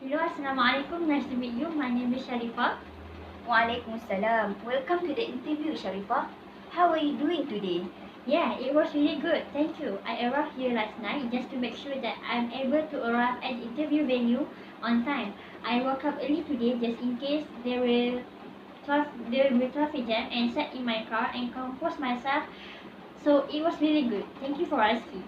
Hello, Assalamualaikum. Nice to meet you. My name is Sharifah. Waalaikumsalam. Welcome to the interview, Sharifah. How are you doing today? Yeah, it was really good. Thank you. I arrived here last night just to make sure that I'm able to arrive at the interview venue on time. I woke up early today just in case there will be traffic jam and sat in my car and compose myself. So it was really good. Thank you for asking.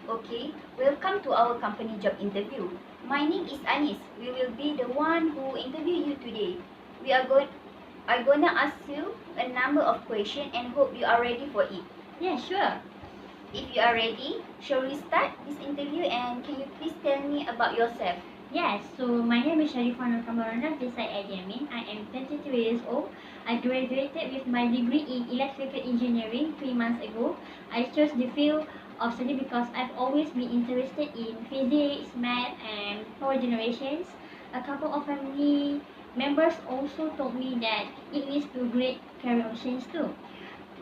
Okay, welcome to our company job interview. My name is Anis. We will be the one who interview you today. We are gonna ask you a number of questions and hope you are ready for it. Yeah, sure. If you are ready, shall we start this interview and can you please tell me about yourself? Yes, so my name is SYARIFAH beside AIDIAMIN. I am 22 years old. I graduated with my degree in electrical engineering 3 months ago. I chose the field of study because I've always been interested in physics, math, and power generations. A couple of family members also told me that it leads to great career options too.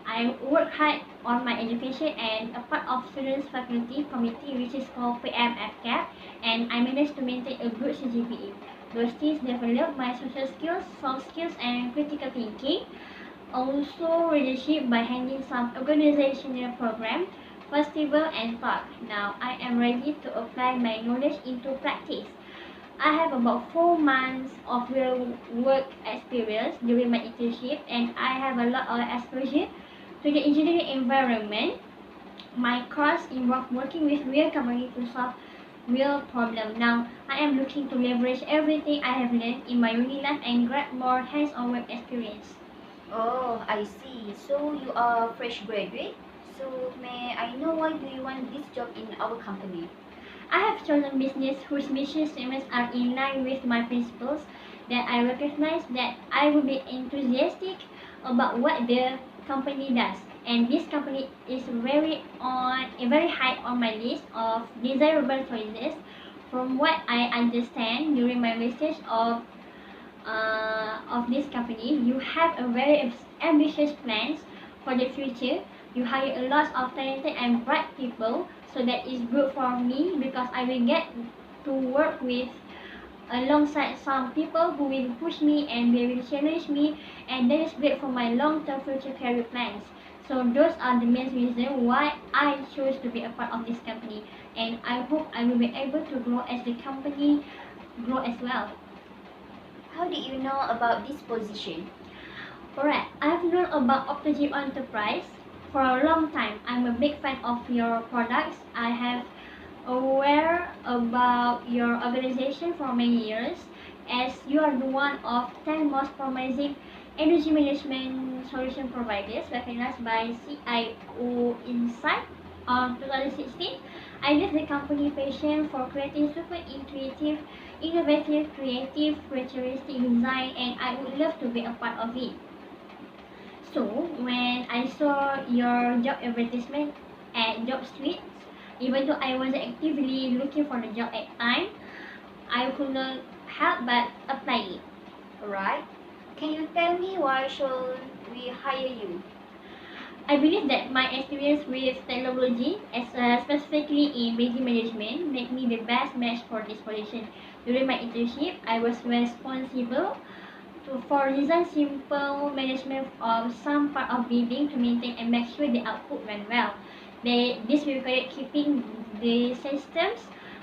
I work hard on my education and a part of students faculty committee which is called PMFCAP, and I managed to maintain a good CGPA. Those things develop my social skills, soft skills, and critical thinking. Also leadership by handling some organizational program, festival, and talk. Now I am ready to apply my knowledge into practice. I have about 4 months of real work experience during my internship, and I have a lot of exposure to the engineering environment. My course involved working with real companies to solve real problems. Now, I am looking to leverage everything I have learned in my uni life and grab more hands-on work experience. Oh, I see. So you are a fresh graduate? So may I know why do you want this job in our company? I have chosen business whose mission statements are in line with my principles, that I recognize that I will be enthusiastic about what the company does. And this company is very high on my list of desirable choices. From what I understand during my research of this company, you have a very ambitious plans for the future. You hire a lot of talented and bright people, so that is good for me because I will get to work with alongside some people who will push me and they will challenge me, and that is great for my long-term future career plans. So those are the main reasons why I chose to be a part of this company, and I hope I will be able to grow as the company grow as well. How did you know about this position? Alright, I've known about Optogy Enterprise for a long time. I'm a big fan of your products. I have aware about your organization for many years, as you are the one of 10 most promising energy management solution providers recognized by CIO Insight on 2016. I left the company passion for creating super intuitive, innovative, creative, futuristic design, and I would love to be a part of it. So when I saw your job advertisement at Job Street, even though I wasn't actively looking for the job at time, I could not help but apply it. Alright. Can you tell me why should we hire you? I believe that my experience with technology, specifically in building management, make me the best match for this position. During my internship, I was responsible for design simple management of some part of building to maintain and make sure the output ran well. This required keeping the systems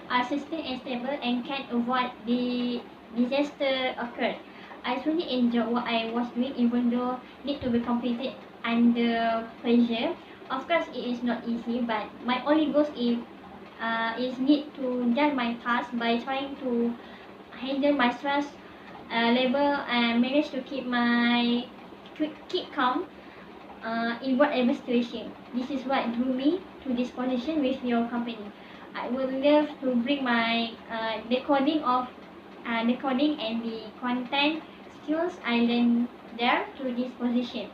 are sustained and stable and can avoid the disaster occurred. I truly enjoyed what I was doing, even though need to be completed under pressure. Of course, it is not easy, but my only goal is need to done my task by trying to handle my stress level and manage to keep calm in whatever situation. This is what drew me to this position with your company. I would love to bring my decoding and the content skills I learned there to this position.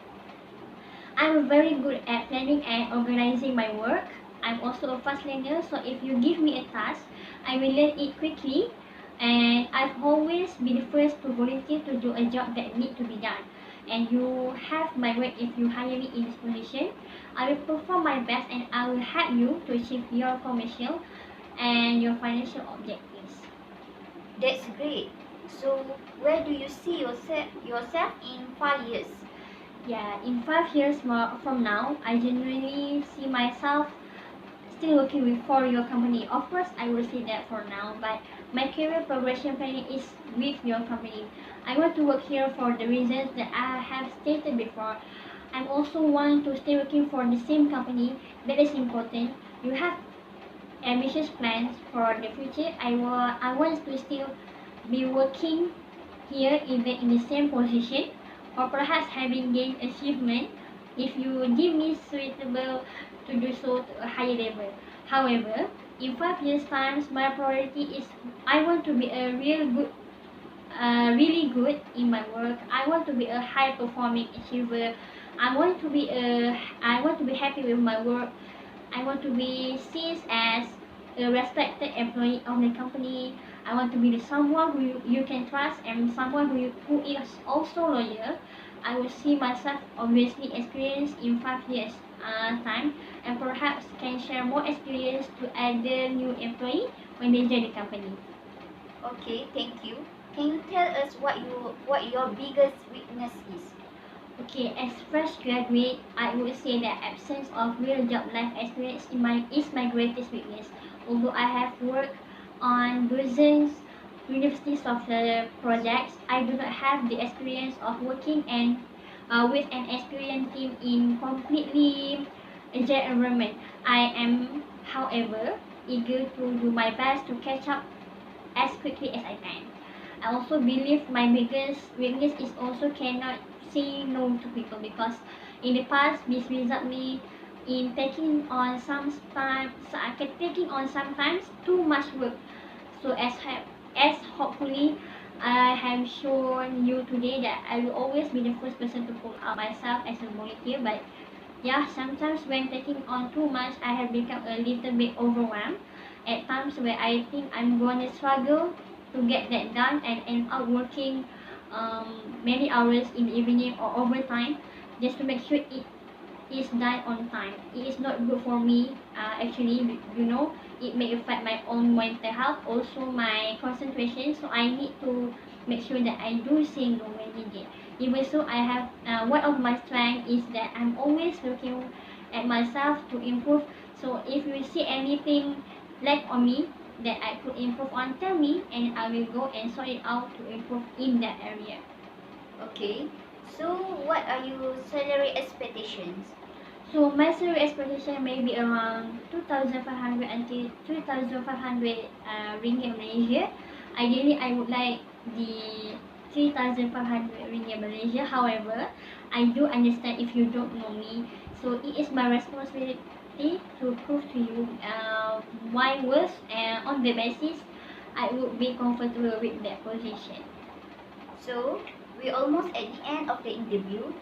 I'm very good at planning and organizing my work. I'm also a fast learner, so if you give me a task, I will learn it quickly. And I've always been the first to volunteer to do a job that need to be done. And you have my word if you hire me in this position. I will perform my best and I will help you to achieve your commercial and your financial objectives. That's great. So, where do you see yourself in 5 years? Yeah, in 5 years more from now, I genuinely see myself still working for your company. Of course, I will say that for now, but my career progression planning is with your company. I want to work here for the reasons that I have stated before. I also want to stay working for the same company. That is important. You have ambitious plans for the future. I want to still be working here either in the same position or perhaps having gained achievement if you deem me suitable to do so to a higher level. However, in 5 years' time, my priority is I want to be really good in my work. I want to be a high performing achiever. I want to be happy with my work. I want to be seen as a respected employee of the company. I want to be someone who you can trust and someone who is also loyal. I will see myself obviously experienced in 5 years time, and perhaps can share more experience to other new employee when they join the company. Okay, thank you. Can you tell us what your biggest weakness is? Okay, as fresh graduate, I would say that absence of real job life experience is my greatest weakness. Although I have worked on dozens university software projects, I do not have the experience of working and with an experienced team in completely agile environment. I am, however, eager to do my best to catch up as quickly as I can. I also believe my biggest weakness is also cannot say no to people, because in the past this result me in taking on sometimes too much work. So as hopefully I have shown you today that I will always be the first person to pull out myself as a volunteer, but yeah, sometimes when taking on too much, I have become a little bit overwhelmed. At times where I think I'm going to struggle to get that done and end up working many hours in the evening or overtime just to make sure it is done on time. It is not good for me. Actually, it may affect my own mental health, also my concentration. So I need to make sure that I do say no when needed. Even so, I have one of my strengths is that I'm always looking at myself to improve. So if you see anything lack on me that I could improve on, tell me, and I will go and sort it out to improve in that area. Okay. So, what are your salary expectations? So my salary expectation may be around 2,500 until 3,500 ringgit Malaysia. Ideally, I would like the 3,500 ringgit Malaysia. However, I do understand if you don't know me. So it is my responsibility to prove to you my worth, and on the basis, I would be comfortable with that position. So, we're almost at the end of the interview.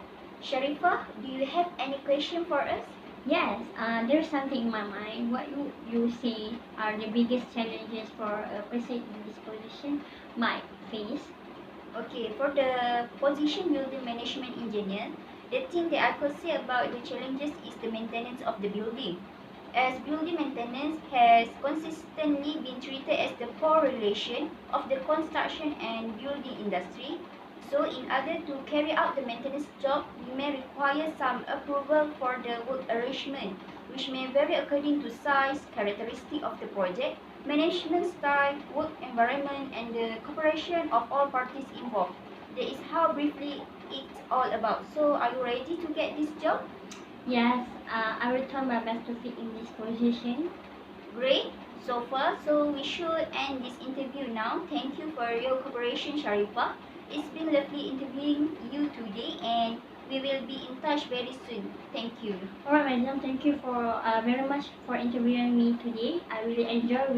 Sharifah, do you have any question for us? Yes, there's something in my mind. What you say are the biggest challenges for a person in this position might face? Okay, for the position building management engineer, the thing that I could say about the challenges is the maintenance of the building. As building maintenance has consistently been treated as the correlation of the construction and building industry, so in order to carry out the maintenance job, we may require some approval for the work arrangement, which may vary according to size, characteristic of the project, management style, work environment, and the cooperation of all parties involved. That is how briefly it's all about. So, are you ready to get this job? Yes, I will try my best to fit in this position. Great, so far. So we should end this interview now. Thank you for your cooperation, Sharifah. It's been lovely interviewing you today, and we will be in touch very soon. Thank you. Alright, madam. Thank you for very much for interviewing me today. I really enjoy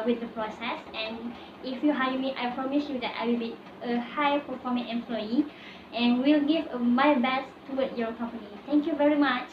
with the process, and if you hire me, I promise you that I will be a high performing employee, and will give my best toward your company. Thank you very much.